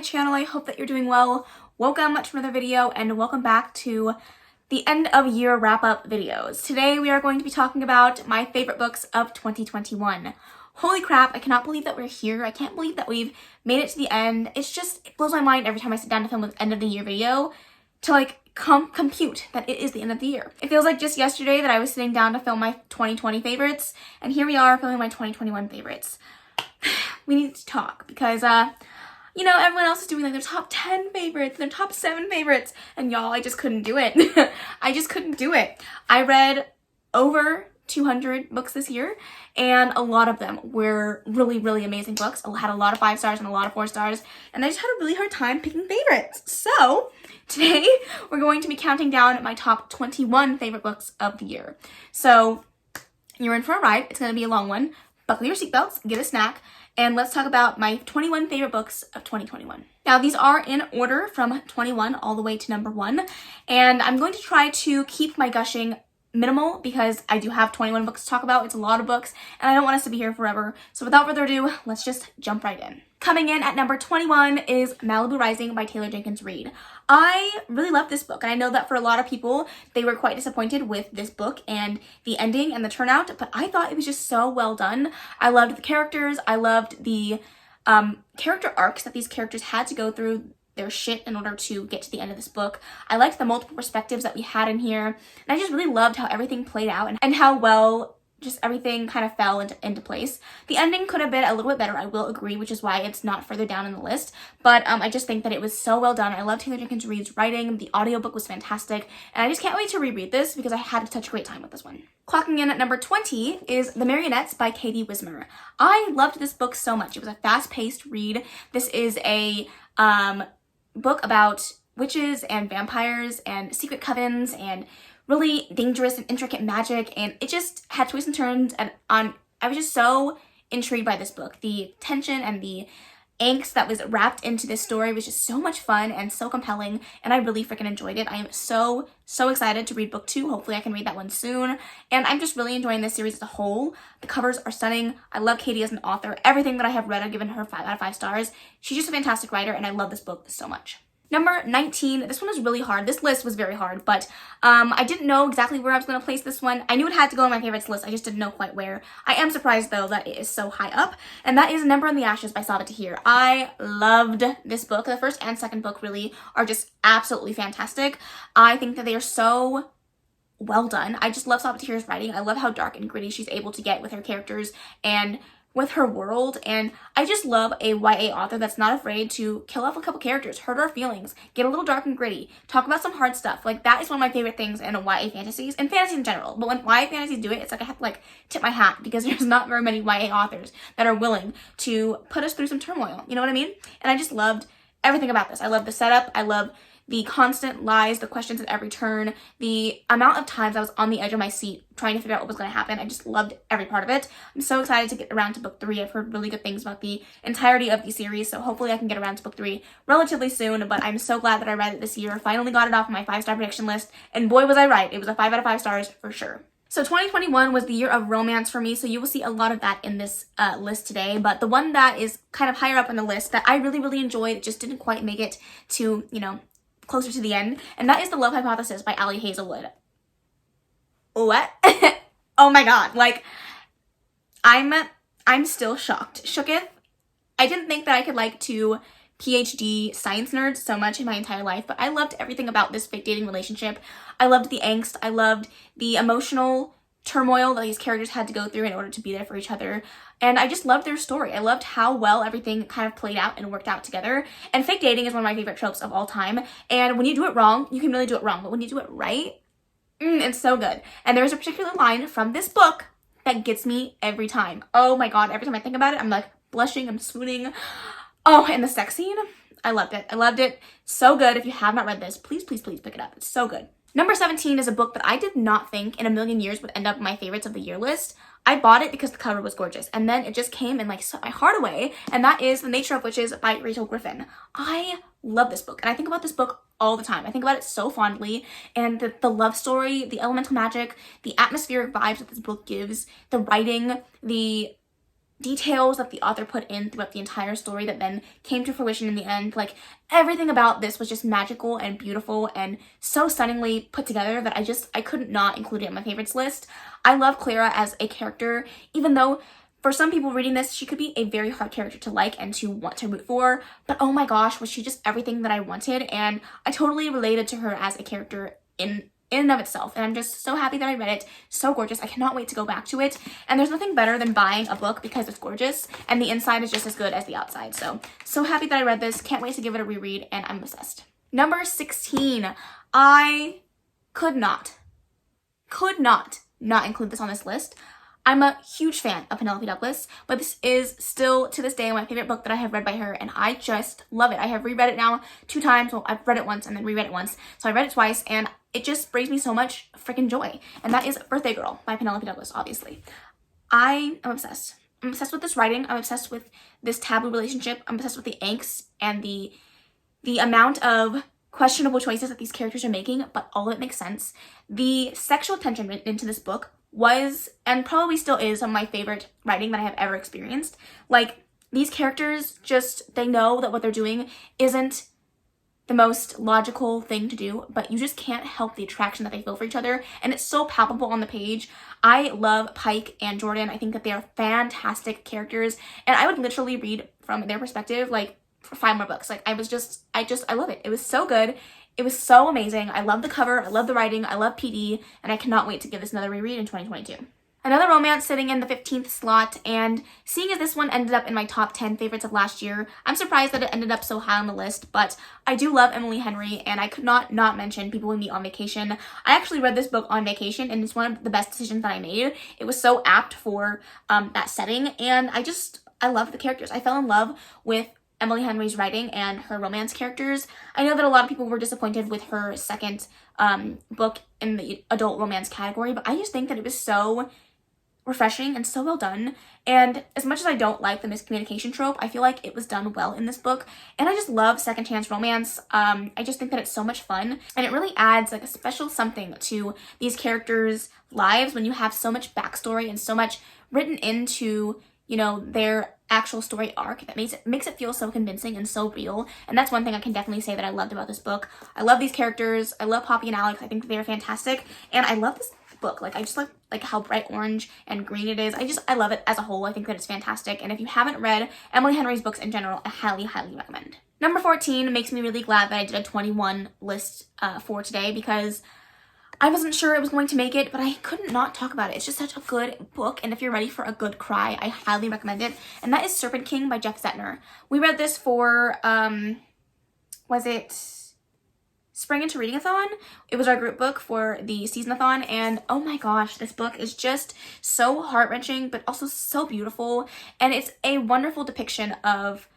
channel. I hope that you're doing well. Welcome to another video and welcome back to the end of year wrap-up videos. Today we are going to be talking about my favorite books of 2021. Holy crap, I cannot believe that we're here. I can't believe that we've made it to the end. It blows my mind every time I sit down to film an end of the year video to compute that it is the end of the year. It feels like just yesterday that I was sitting down to film my 2020 favorites, and here we are filming my 2021 favorites. We need to talk because, everyone else is doing their top 10 favorites, their top 7 favorites, and y'all, I just couldn't do it. I just couldn't do it. I read over 200 books this year, and a lot of them were really, really amazing books. I had a lot of 5 stars and a lot of 4 stars, and I just had a really hard time picking favorites. So today we're going to be counting down my top 21 favorite books of the year. So you're in for a ride. It's going to be a long one. Buckle your seatbelts, get a snack, and let's talk about my 21 favorite books of 2021. Now, these are in order from 21 all the way to number 1, and I'm going to try to keep my gushing minimal because I do have 21 books to talk about. It's a lot of books, and I don't want us to be here forever. So without further ado, let's just jump right in. Coming in at number 21 is Malibu Rising by Taylor Jenkins Reid. I really love this book, and I know that for a lot of people, they were quite disappointed with this book and the ending and the turnout, but I thought it was just so well done. I loved the characters. I loved the character arcs that these characters had to go through their shit in order to get to the end of this book. I liked the multiple perspectives that we had in here, and I just really loved how everything played out and how well just everything kind of fell into place. The ending could have been a little bit better, I will agree, which is why it's not further down in the list, but I just think that it was so well done. I love Taylor Jenkins Reid's writing. The audiobook was fantastic, and I just can't wait to reread this because I had such a great time with this one. Clocking in at number 20 is The Marionettes by Katie Wismer. I loved this book so much. It was a fast-paced read. This is a book about witches and vampires and secret covens and really dangerous and intricate magic, and it just had twists and turns, and I was just so intrigued by this book. The tension and the angst that was wrapped into this story was just so much fun and so compelling, and I really freaking enjoyed it. I am so excited to read book 2. Hopefully I can read that one soon, and I'm just really enjoying this series as a whole. The covers are stunning. I love Katie as an author. Everything that I have read, I've given her 5 out of 5 stars. She's just a fantastic writer, and I love this book so much. Number 19, this one was really hard. This list was very hard, but I didn't know exactly where I was going to place this one. I knew it had to go on my favorites list. I just didn't know quite where. I am surprised, though, that it is so high up, and that is Number in the Ashes by Sabaa Tahir. I loved this book. The first and second book really are just absolutely fantastic. I think that they are so well done. I just love Sabaa Tahir's writing. I love how dark and gritty she's able to get with her characters and with her world, and I just love a YA author that's not afraid to kill off a couple characters, hurt our feelings, get a little dark and gritty, talk about some hard stuff. That is one of my favorite things in YA fantasies, and fantasy in general. But when YA fantasies do it, it's like I have to tip my hat because there's not very many YA authors that are willing to put us through some turmoil. You know what I mean? And I just loved everything about this. I love the setup. I love the constant lies, the questions at every turn, the amount of times I was on the edge of my seat trying to figure out what was going to happen. I just loved every part of it. I'm so excited to get around to book 3. I've heard really good things about the entirety of the series, so hopefully I can get around to book 3 relatively soon, but I'm so glad that I read it this year. Finally got it off my 5-star prediction list, and boy was I right. It was a 5 out of 5 stars for sure. So 2021 was the year of romance for me, so you will see a lot of that in this list today, but the one that is kind of higher up on the list that I really, really enjoyed, just didn't quite make it to, closer to the end, and that is The Love Hypothesis by Ali Hazelwood. What? Oh my god, I'm still shocked. Shooketh. I didn't think that I could like to PhD science nerds so much in my entire life, but I loved everything about this fake dating relationship. I loved the angst. I loved the emotional turmoil that these characters had to go through in order to be there for each other, and I just loved their story. I loved how well everything kind of played out and worked out together, and fake dating is one of my favorite tropes of all time, and when you do it wrong, you can really do it wrong, but when you do it right, it's so good. And there's a particular line from this book that gets me every time. Oh my god, every time I think about it, I'm blushing, I'm swooning. Oh, and the sex scene, I loved it. I loved it. So good. If you have not read this, please, please, please pick it up. It's so good. Number 17 is a book that I did not think in a million years would end up my favorites of the year list. I bought it because the cover was gorgeous, and then it just came and set my heart away, and that is The Nature of Witches by Rachel Griffin. I love this book, and I think about this book all the time. I think about it so fondly, and the love story, the elemental magic, the atmospheric vibes that this book gives, the writing, the details that the author put in throughout the entire story that then came to fruition in the end. Like, everything about this was just magical and beautiful and so stunningly put together that I couldn't not include it in my favorites list. I love Clara as a character, even though for some people reading this, she could be a very hard character to like and to want to root for, but oh my gosh, was she just everything that I wanted, and I totally related to her as a character in and of itself, and I'm just so happy that I read it. So gorgeous. I cannot wait to go back to it, and there's nothing better than buying a book because it's gorgeous and the inside is just as good as the outside. So happy that I read this. Can't wait to give it a reread, and I'm obsessed. Number 16. I could not include this on this list. I'm a huge fan of Penelope Douglas, but this is still, to this day, my favorite book that I have read by her, and I just love it. I have reread it now 2 times. Well, I've read it once and then reread it once, so I read it twice, and it just brings me so much freaking joy, and that is Birthday Girl by Penelope Douglas, obviously. I am obsessed. I'm obsessed with this writing. I'm obsessed with this taboo relationship. I'm obsessed with the angst and the amount of questionable choices that these characters are making, but all of it makes sense. The sexual tension written into this book was, and probably still is, some of my favorite writing that I have ever experienced. Like, these characters just, they know that what they're doing isn't the most logical thing to do, but you just can't help the attraction that they feel for each other, and it's so palpable on the page. I love Pike and Jordan. I think that they are fantastic characters, and I would literally read from their perspective, like, for 5 more books. Like, I love it. It was so good. It was so amazing. I love the cover, I love the writing, I love PD, and I cannot wait to give this another reread in 2022. Another romance sitting in the 15th slot, and seeing as this one ended up in my top 10 favorites of last year, I'm surprised that it ended up so high on the list, but I do love Emily Henry, and I could not mention People We Meet on Vacation. I actually read this book on vacation, and it's one of the best decisions that I made. It was so apt for that setting, and I love the characters. I fell in love with Emily Henry's writing and her romance characters. I know that a lot of people were disappointed with her second book in the adult romance category, but I just think that it was so refreshing and so well done. And as much as I don't like the miscommunication trope, I feel like it was done well in this book. And I just love second chance romance. I just think that it's so much fun, and it really adds like a special something to these characters' lives when you have so much backstory and so much written into, you know, their actual story arc that makes it feel so convincing and so real. And that's one thing I can definitely say that I loved about this book. I love these characters. I love Poppy and Alex. I think that they're fantastic, and I love this book. Like, I just like how bright orange and green it is. I love it as a whole. I think that it's fantastic, and if you haven't read Emily Henry's books in general, I highly recommend. Number 14 makes me really glad that I did a 21 list for today, because I wasn't sure it was going to make it, but I couldn't not talk about it. It's just such a good book, and if you're ready for a good cry, I highly recommend it. And that is Serpent King by Jeff Zettner. We read this for, was it Spring Into Reading-a-thon? It was our group book for the season-a-thon, and oh my gosh, this book is just so heart-wrenching, but also so beautiful, and it's a wonderful depiction of,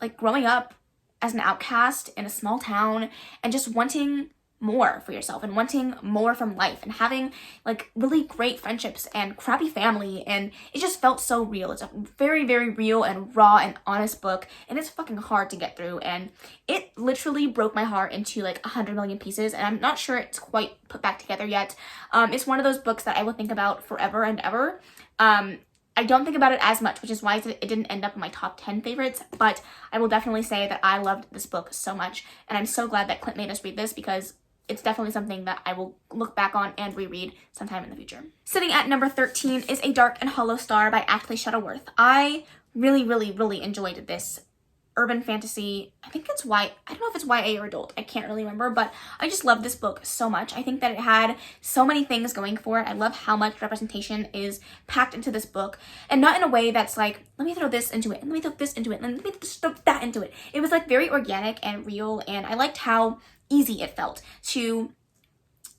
like, growing up as an outcast in a small town and just wanting more for yourself and wanting more from life and having like really great friendships and crappy family, and it just felt so real. It's a very, very real and raw and honest book, and it's fucking hard to get through, and it literally broke my heart into like 100 million pieces, and I'm not sure it's quite put back together yet. It's one of those books that I will think about forever and ever. I don't think about it as much, which is why it didn't end up in my top 10 favorites, but I will definitely say that I loved this book so much, and I'm so glad that Clint made us read this, because it's definitely something that I will look back on and reread sometime in the future. Sitting at number 13 is A Dark and Hollow Star by Ashley Shuttleworth. I really, really, really enjoyed this urban fantasy. I think it's I don't know if it's YA or adult. I can't really remember, but I just love this book so much. I think that it had so many things going for it. I love how much representation is packed into this book, and not in a way that's like, let me throw this into it, and let me throw this into it, and let me throw that into it. It was like very organic and real, and I liked how easy it felt to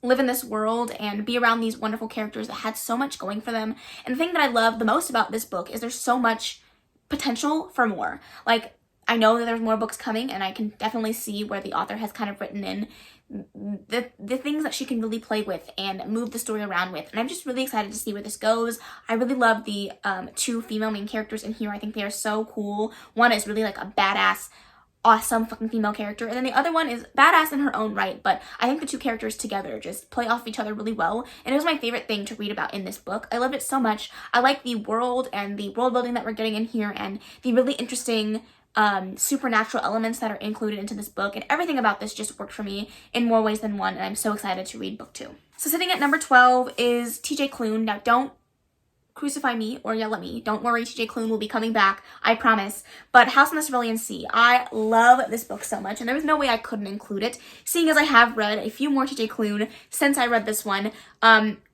live in this world and be around these wonderful characters that had so much going for them. And the thing that I love the most about this book is there's so much potential for more. Like, I know that there's more books coming, and I can definitely see where the author has kind of written in the things that she can really play with and move the story around with, and I'm just really excited to see where this goes. I really love the 2 female main characters in here. I think they are so cool. One is really like a badass awesome fucking female character, and then the other one is badass in her own right, but I think the two characters together just play off each other really well, and it was my favorite thing to read about in this book. I loved it so much. I like the world and the world building that we're getting in here, and the really interesting supernatural elements that are included into this book, and everything about this just worked for me in more ways than one, and I'm so excited to read book 2. So sitting at number 12 is TJ Klune. Now don't crucify me or yell at me. Don't worry, TJ Klune will be coming back, I promise. But House on the Cerulean Sea, I love this book so much, and there was no way I couldn't include it, seeing as I have read a few more TJ Klune since I read this one.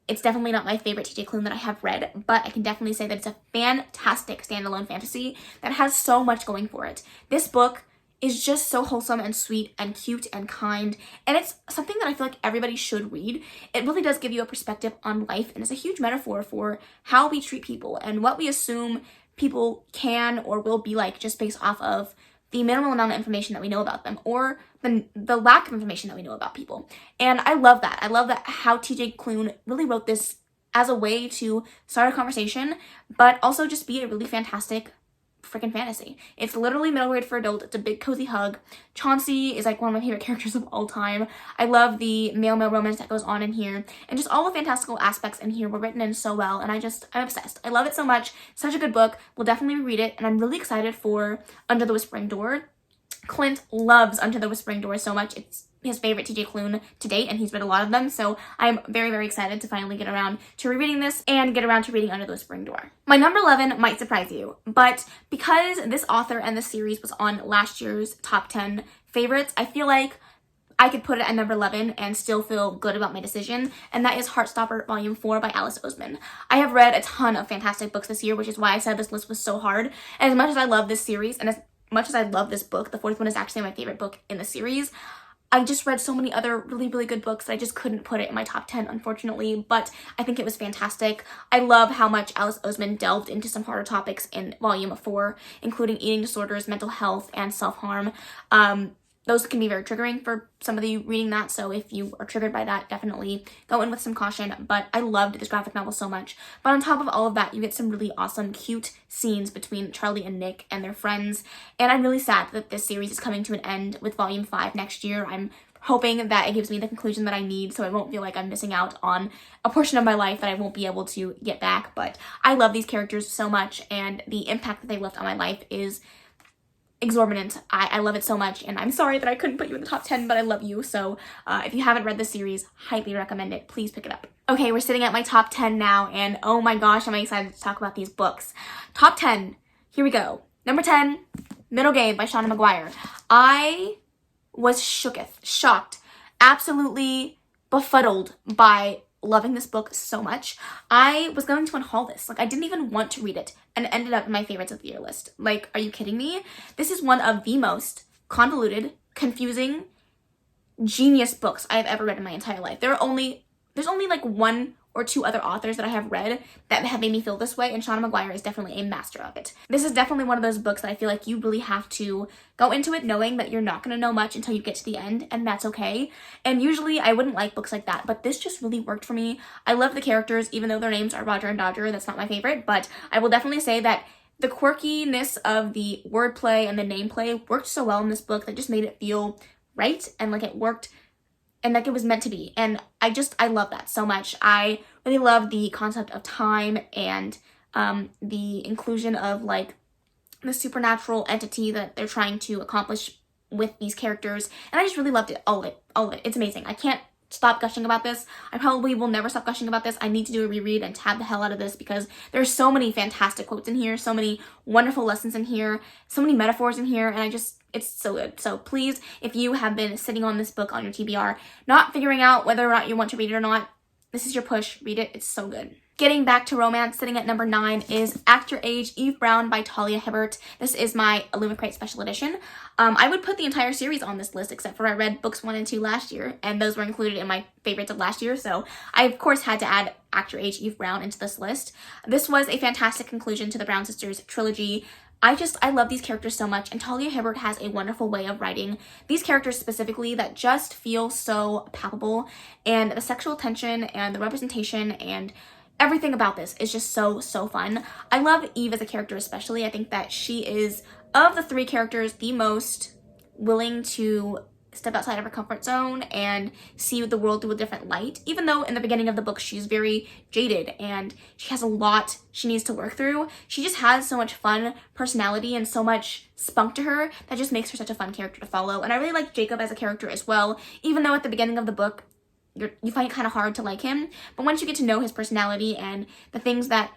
It's definitely not my favorite TJ Klune that I have read, but I can definitely say that it's a fantastic standalone fantasy that has so much going for it. This book is just so wholesome and sweet and cute and kind, and it's something that I feel like everybody should read. It really does give you a perspective on life, and it's a huge metaphor for how we treat people and what we assume people can or will be like just based off of the minimal amount of information that we know about them, or the lack of information that we know about people. And I love that. I love that how TJ Klune really wrote this as a way to start a conversation, but also just be a really fantastic freaking fantasy. It's literally middle grade for adult. It's a big cozy hug. Chauncey is like one of my favorite characters of all time. I love the male-male romance that goes on in here, and just all the fantastical aspects in here were written in so well, and I'm obsessed. I love it so much. Such a good book. We'll definitely read it, and I'm really excited for Under the Whispering Door. Clint loves Under the Whispering Door so much. It's his favorite TJ Klune to date, and he's read a lot of them, so I'm very, very excited to finally get around to rereading this and get around to reading Under the Whispering Door. My number 11 might surprise you, but because this author and this series was on last year's top 10 favorites, I feel like I could put it at number 11 and still feel good about my decision, and that is Heartstopper Volume 4 by Alice Oseman. I have read a ton of fantastic books this year, which is why I said this list was so hard, and as much as I love this series, and as much as I love this book, the fourth one is actually my favorite book in the series, I just read so many other really, really good books that I just couldn't put it in my top 10, unfortunately, but I think it was fantastic. I love how much Alice Oseman delved into some harder topics in Volume 4, including eating disorders, mental health, and self-harm. Those can be very triggering for some of you reading that, so if you are triggered by that, definitely go in with some caution, but I loved this graphic novel so much. But on top of all of that, you get some really awesome, cute scenes between Charlie and Nick and their friends, and I'm really sad that this series is coming to an end with Volume 5 next year. I'm hoping that it gives me the conclusion that I need, so I won't feel like I'm missing out on a portion of my life that I won't be able to get back, but I love these characters so much, and the impact that they left on my life is exorbitant. I love it so much, and I'm sorry that I couldn't put you in the top 10, but I love you, so if you haven't read this series, highly recommend it. Please pick it up. Okay, we're sitting at my top 10 now, and oh my gosh, am I excited to talk about these books. Top 10, here we go. Number 10, Middle Game by Shauna Maguire. I was shocked, absolutely befuddled by loving this book so much. I was going to unhaul this. Like, I didn't even want to read it, and it ended up in my favorites of the year list. Like, are you kidding me? This is one of the most convoluted, confusing, genius books I have ever read in my entire life. There's only like one or two other authors that I have read that have made me feel this way, and Shauna Maguire is definitely a master of it. This is definitely one of those books that I feel like you really have to go into it knowing that you're not going to know much until you get to the end, and that's okay. And usually I wouldn't like books like that, but this just really worked for me. I love the characters, even though their names are Roger and Dodger. That's not my favorite, but I will definitely say that the quirkiness of the wordplay and the nameplay worked so well in this book that just made it feel right, and like it worked and like it was meant to be. And I love that so much. I really love the concept of time and the inclusion of like the supernatural entity that they're trying to accomplish with these characters. And I just really loved it. All of it. It's amazing. I can't stop gushing about this. I probably will never stop gushing about this. I need to do a reread and tab the hell out of this because there's so many fantastic quotes in here, so many wonderful lessons in here, so many metaphors in here, and it's so good. So please, if you have been sitting on this book on your TBR, not figuring out whether or not you want to read it or not, this is your push. Read it. It's so good. Getting back to romance, sitting at number 9 is Act Your Age, Eve Brown by Talia Hibbert. This is my Illumicrate special edition. I would put the entire series on this list, except for I read books 1 and 2 last year, and those were included in my favorites of last year, so I, of course, had to add Act Your Age, Eve Brown into this list. This was a fantastic conclusion to the Brown Sisters trilogy. I love these characters so much, and Talia Hibbert has a wonderful way of writing these characters specifically that just feel so palpable, and the sexual tension and the representation and everything about this is just so fun. I love Eve as a character especially. I think that she is, of the 3 characters, the most willing to step outside of her comfort zone and see the world through a different light. Even though in the beginning of the book she's very jaded and she has a lot she needs to work through, she just has so much fun personality and so much spunk to her that just makes her such a fun character to follow. And I really like Jacob as a character as well, even though at the beginning of the book you find it kind of hard to like him. But once you get to know his personality and the things that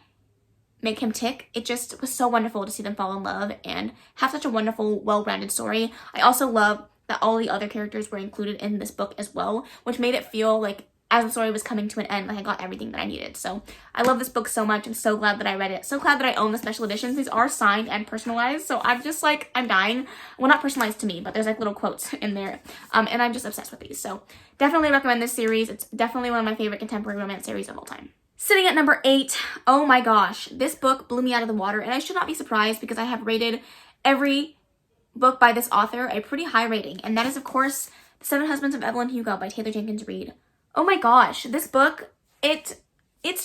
make him tick, it just was so wonderful to see them fall in love and have such a wonderful, well-rounded story. I also love that all the other characters were included in this book as well, which made it feel like as the story was coming to an end, like I got everything that I needed. So I love this book so much. I'm so glad that I read it. So glad that I own the special editions. These are signed and personalized, so I'm just like, I'm dying. Well, not personalized to me, but there's like little quotes in there. And I'm just obsessed with these. So definitely recommend this series. It's definitely one of my favorite contemporary romance series of all time. Sitting at number 8, oh my gosh, this book blew me out of the water, and I should not be surprised because I have rated every book by this author a pretty high rating, and that is, of course, The Seven Husbands of Evelyn Hugo by Taylor Jenkins Reid. Oh my gosh, this book, it's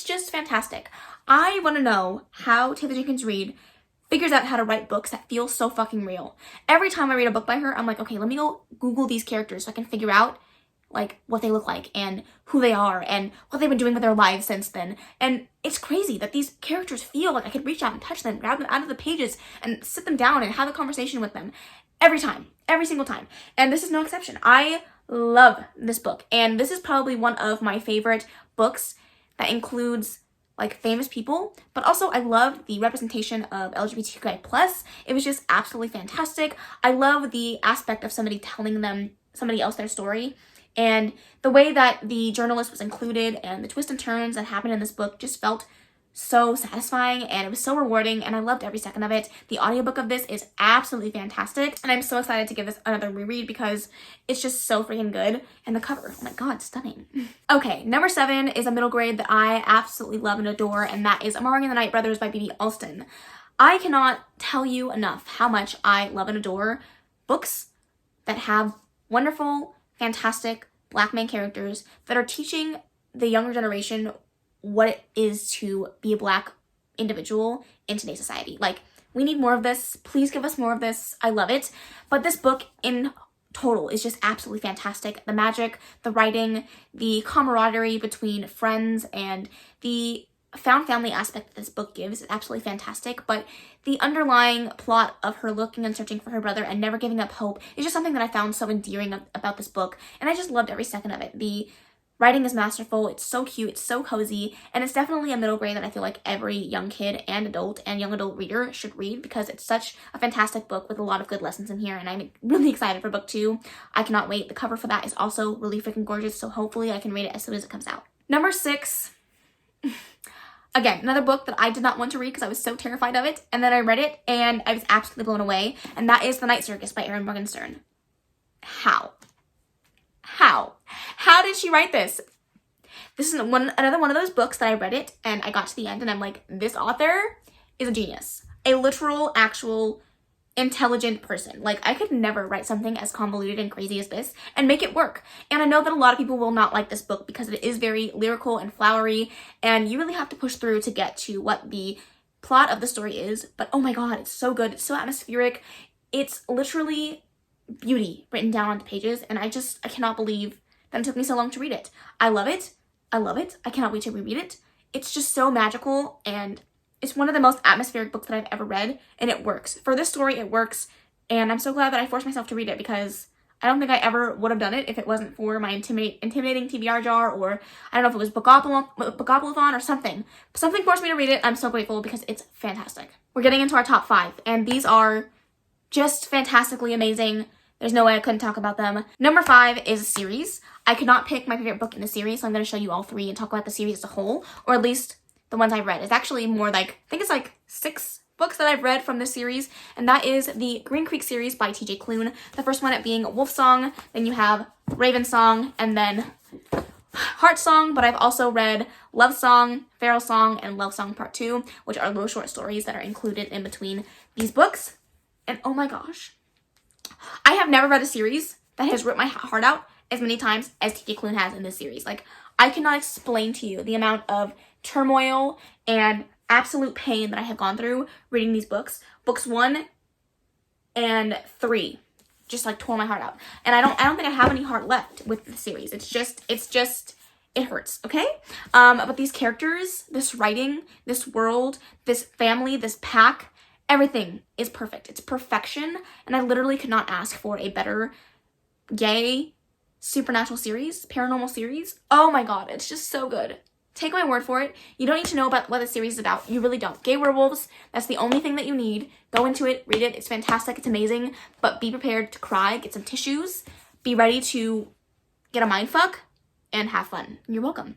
just fantastic. I want to know how Taylor Jenkins Reid figures out how to write books that feel so fucking real. Every time I read a book by her, I'm like, okay, let me go Google these characters so I can figure out like what they look like and who they are and what they've been doing with their lives since then. And it's crazy that these characters feel like I could reach out and touch them, grab them out of the pages and sit them down and have a conversation with them every time, every single time. And this is no exception. I love this book, and this is probably one of my favorite books that includes like famous people, but also I loved the representation of LGBTQI+. It was just absolutely fantastic. I love the aspect of somebody telling somebody else their story. And the way that the journalist was included and the twists and turns that happened in this book just felt so satisfying, and it was so rewarding, and I loved every second of it. The audiobook of this is absolutely fantastic, and I'm so excited to give this another reread because it's just so freaking good. And the cover, oh my god, stunning. Okay, number 7 is a middle grade that I absolutely love and adore, and that is Amari and the Night Brothers by B.B. Alston. I cannot tell you enough how much I love and adore books that have wonderful, fantastic Black main characters that are teaching the younger generation what it is to be a Black individual in today's society. Like, we need more of this. Please give us more of this. I love it. But this book in total is just absolutely fantastic. The magic, the writing, the camaraderie between friends, and the found family aspect that this book gives is absolutely fantastic. But the underlying plot of her looking and searching for her brother and never giving up hope is just something that I found so endearing about this book, and I just loved every second of it. The writing is masterful, it's so cute, it's so cozy, and it's definitely a middle grade that I feel like every young kid and young adult reader should read because it's such a fantastic book with a lot of good lessons in here, and I'm really excited for book 2. I cannot wait. The cover for that is also really freaking gorgeous, so hopefully I can read it as soon as it comes out. Number 6, again, another book that I did not want to read because I was so terrified of it, and then I read it and I was absolutely blown away, and that is The Night Circus by Erin Morgenstern. How did she write this? This is another one of those books that I read it and I got to the end and I'm like, this author is a genius. A literal, actual, intelligent person. Like, I could never write something as convoluted and crazy as this and make it work. And I know that a lot of people will not like this book because it is very lyrical and flowery, and you really have to push through to get to what the plot of the story is. But oh my god, it's so good. It's so atmospheric. It's literally beauty written down on the pages, and I cannot believe that it took me so long to read it. I love it. I love it. I cannot wait to reread it. It's just so magical, and it's one of the most atmospheric books that I've ever read, and it works. For this story, it works, and I'm so glad that I forced myself to read it because I don't think I ever would have done it if it wasn't for my intimidating TBR jar, or I don't know if it was Bookopoly-thon or something. Something forced me to read it. I'm so grateful because it's fantastic. We're getting into our top 5, and these are just fantastically amazing. There's no way I couldn't talk about them. Number 5 is a series. I could not pick my favorite book in the series, so I'm going to show you all 3 and talk about the series as a whole, or at least the ones I've read. It's actually more like, I think it's like 6 books that I've read from this series, and that is the Green Creek series by TJ Klune. The first one being Wolf Song, then you have Raven Song, and then Heart Song, but I've also read Love Song, Feral Song, and Love Song Part 2, which are little short stories that are included in between these books. And oh my gosh, I have never read a series that has ripped my heart out as many times as TJ Klune has in this series. Like, I cannot explain to you the amount of turmoil and absolute pain that I have gone through reading these books. Books 1 and 3 just like tore my heart out. And I don't think I have any heart left with the series. It's just it hurts, okay? But these characters, this writing, this world, this family, this pack, everything is perfect. It's perfection, and I literally could not ask for a better gay supernatural series, paranormal series. Oh my god, it's just so good. Take my word for it. You don't need to know about what the series is about. You really don't. Gay werewolves, that's the only thing that you need. Go into it, read it. It's fantastic. It's amazing. But be prepared to cry. Get some tissues. Be ready to get a mindfuck and have fun. You're welcome.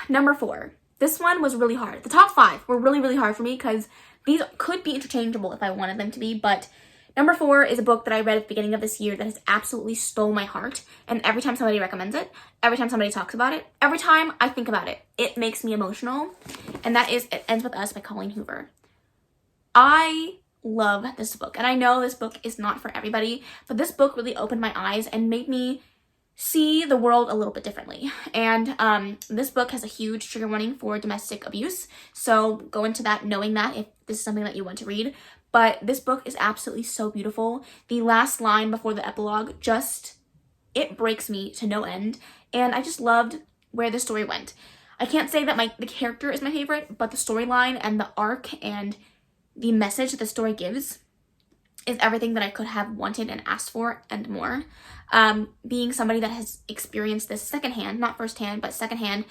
Number 4. This one was really hard. The top 5 were really, really hard for me because these could be interchangeable if I wanted them to be, but number 4 is a book that I read at the beginning of this year that has absolutely stole my heart. And every time somebody recommends it, every time somebody talks about it, every time I think about it, it makes me emotional. And that is It Ends With Us by Colleen Hoover. I love this book. And I know this book is not for everybody, but this book really opened my eyes and made me see the world a little bit differently. And this book has a huge trigger warning for domestic abuse. So go into that knowing that if this is something that you want to read. But this book is absolutely so beautiful. The last line before the epilogue it breaks me to no end. And I just loved where the story went. I can't say that the character is my favorite, but the storyline and the arc and the message that the story gives is everything that I could have wanted and asked for and more. Being somebody that has experienced this secondhand, not firsthand, but secondhand,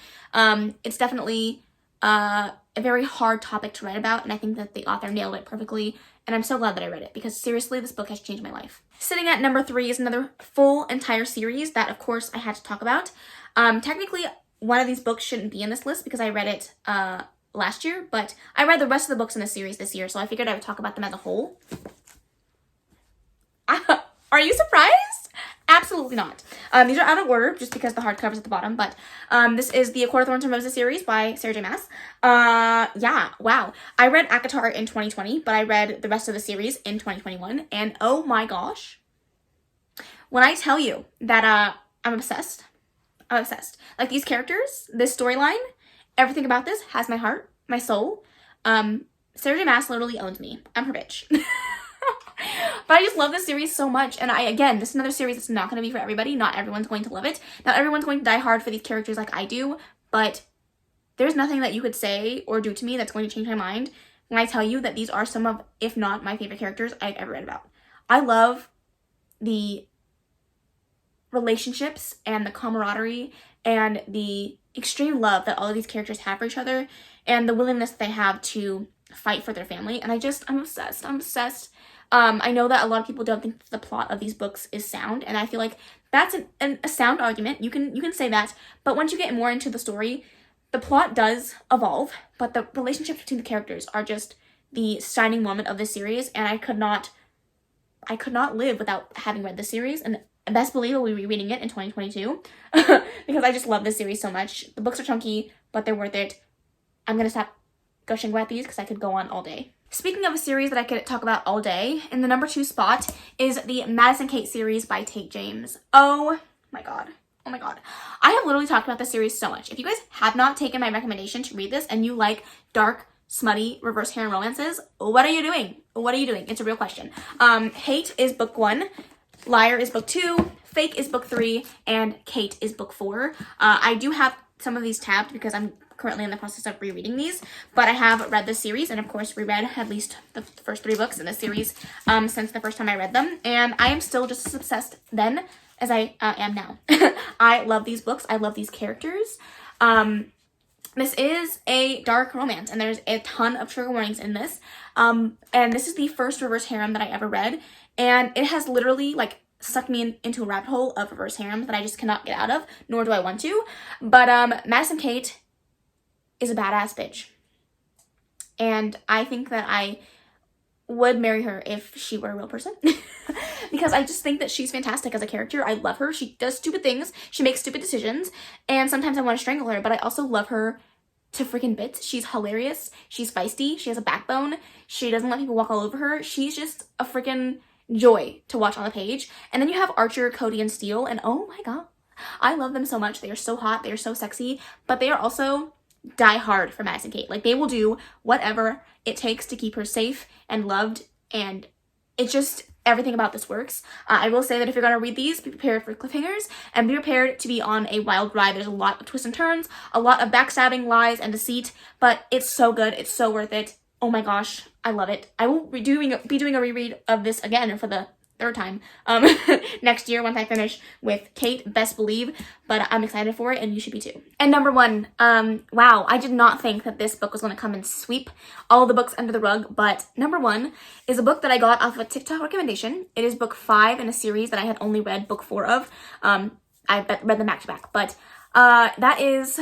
it's definitely a very hard topic to write about, and I think that the author nailed it perfectly, and I'm so glad that I read it, because seriously, this book has changed my life. Sitting at number 3 is another full entire series that, of course, I had to talk about. Technically, one of these books shouldn't be in this list because I read it last year, but I read the rest of the books in the series this year, so I figured I would talk about them as a whole. Are you surprised? Absolutely not. These are out of order just because the hardcover's at the bottom, but this is the A Court of Thorns and Roses series by Sarah J. Maas. Yeah, wow. I read ACOTAR in 2020, but I read the rest of the series in 2021, and oh my gosh. When I tell you that I'm obsessed. I'm obsessed. Like, these characters, this storyline, everything about this has my heart, my soul. Sarah J. Maas literally owns me. I'm her bitch. But I just love this series so much, and this is another series that's not going to be for everybody. Not everyone's going to love it. Not everyone's going to die hard for these characters like I do, but there's nothing that you could say or do to me that's going to change my mind when I tell you that these are some of, if not my favorite characters I've ever read about. I love the relationships and the camaraderie and the extreme love that all of these characters have for each other and the willingness that they have to fight for their family, and I'm obsessed. I'm obsessed. I know that a lot of people don't think the plot of these books is sound, and I feel like that's a sound argument. You can say that, but once you get more into the story, the plot does evolve, but the relationships between the characters are just the shining moment of this series, and I could not live without having read this series, and best believe I'll be rereading it in 2022, because I just love this series so much. The books are chunky, but they're worth it. I'm gonna stop gushing about these because I could go on all day. Speaking of a series that I could talk about all day, in the number 2 spot is the Madison Kate series by Tate James. Oh my god. Oh my god. I have literally talked about this series so much. If you guys have not taken my recommendation to read this and you like dark, smutty, reverse harem romances, what are you doing? What are you doing? It's a real question. Hate is book 1, Liar is book 2, Fake is book 3, and Kate is book 4. I do have some of these tabbed because I'm currently in the process of rereading these, but I have read this series and of course reread at least the first 3 books in the series since the first time I read them, and I am still just as obsessed then as I am now. I love these books. I love these characters. This is a dark romance and there's a ton of trigger warnings in this, and this is the first reverse harem that I ever read, and it has literally like sucked me into a rabbit hole of reverse harems that I just cannot get out of, nor do I want to. But Madison Kate is a badass bitch, and I think that I would marry her if she were a real person because I just think that she's fantastic as a character. I love her. She does stupid things, she makes stupid decisions, and sometimes I want to strangle her, but I also love her to freaking bits. She's hilarious, she's feisty, she has a backbone, she doesn't let people walk all over her. She's just a freaking joy to watch on the page. And then you have Archer, Cody, and Steele, and oh my god, I love them so much. They are so hot, they are so sexy, but they are also die hard for Madison Kate. Like, they will do whatever it takes to keep her safe and loved, and it just everything about this works. I will say that if you're going to read these, be prepared for cliffhangers and be prepared to be on a wild ride. There's a lot of twists and turns, a lot of backstabbing, lies, and deceit, but it's so good. It's so worth it. Oh my gosh, I love it. I will be doing a reread of this again for the third time next year once I finish with Kate, best believe, but I'm excited for it and you should be too. And number one, wow, I did not think that this book was going to come and sweep all the books under the rug, but number one is a book that I got off of a TikTok recommendation. It is book 5 in a series that I had only read book 4 of. I read them back to back, but that is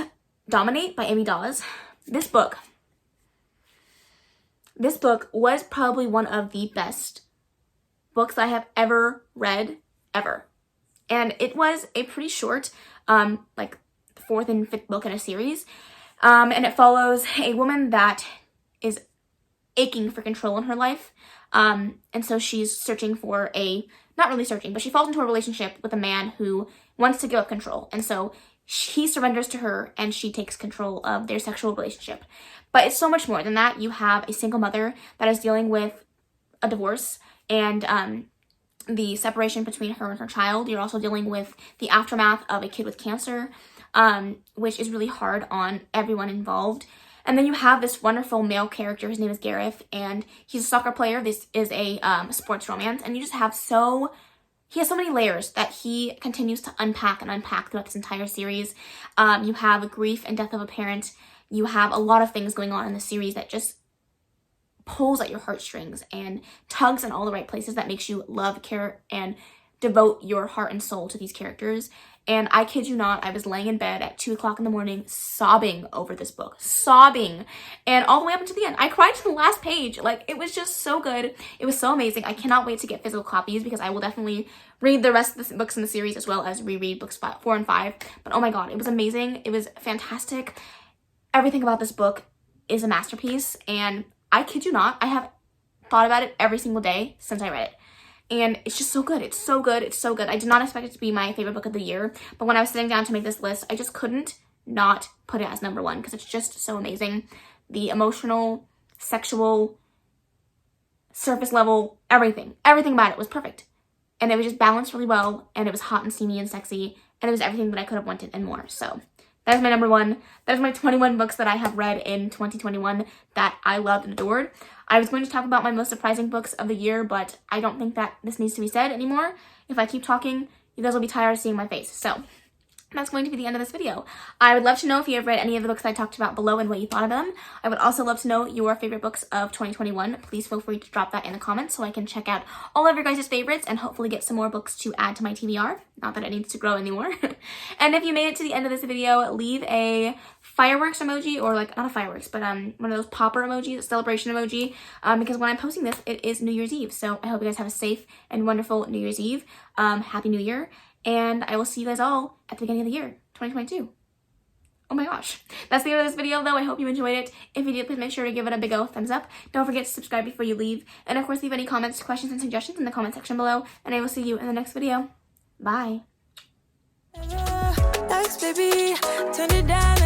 Dominate by Amy Dawes. This book was probably one of the best books I have ever read, ever. And it was a pretty short, like 4th and 5th book in a series. And it follows a woman that is aching for control in her life. And so she's searching for not really searching, but she falls into a relationship with a man who wants to give up control. And so he surrenders to her and she takes control of their sexual relationship. But it's so much more than that. You have a single mother that is dealing with a divorce and the separation between her and her child. You're also dealing with the aftermath of a kid with cancer, which is really hard on everyone involved. And then you have this wonderful male character. His name is Gareth, and he's a soccer player. This is a sports romance, and you just have he has so many layers that he continues to unpack throughout this entire series. You have grief and death of a parent. You have a lot of things going on in the series that just pulls at your heartstrings and tugs in all the right places that makes you love, care, and devote your heart and soul to these characters. And I kid you not, I was laying in bed at 2 o'clock in the morning sobbing over this book. Sobbing. And all the way up until the end. I cried to the last page. Like, it was just so good. It was so amazing. I cannot wait to get physical copies because I will definitely read the rest of the books in the series as well as reread books 4 and 5. But oh my god, it was amazing. It was fantastic. Everything about this book is a masterpiece. And I kid you not, I have thought about it every single day since I read it. And it's just so good. It's so good. It's so good. I did not expect it to be my favorite book of the year, but when I was sitting down to make this list, I just couldn't not put it as number 1 because it's just so amazing. The emotional, sexual, surface level, everything about it was perfect. And it was just balanced really well, and it was hot and steamy and sexy, and it was everything that I could have wanted and more. So that is my number 1. That is my 21 books that I have read in 2021 that I loved and adored. I was going to talk about my most surprising books of the year, but I don't think that this needs to be said anymore. If I keep talking, you guys will be tired of seeing my face. So that's going to be the end of this video. I would love to know if you have read any of the books I talked about below and what you thought of them. I would also love to know your favorite books of 2021. Please feel free to drop that in the comments so I can check out all of your guys' favorites and hopefully get some more books to add to my TBR. Not that it needs to grow anymore. And if you made it to the end of this video, leave a fireworks emoji, or like, not a fireworks, but one of those popper emojis, a celebration emoji, because when I'm posting this, it is New Year's Eve. So I hope you guys have a safe and wonderful New Year's Eve. Happy New Year. And I will see you guys all at the beginning of the year, 2022. Oh my gosh. That's the end of this video, though. I hope you enjoyed it. If you did, please make sure to give it a big old thumbs up. Don't forget to subscribe before you leave. And of course, leave any comments, questions, and suggestions in the comment section below. And I will see you in the next video. Bye. Thanks, baby. Turn it down.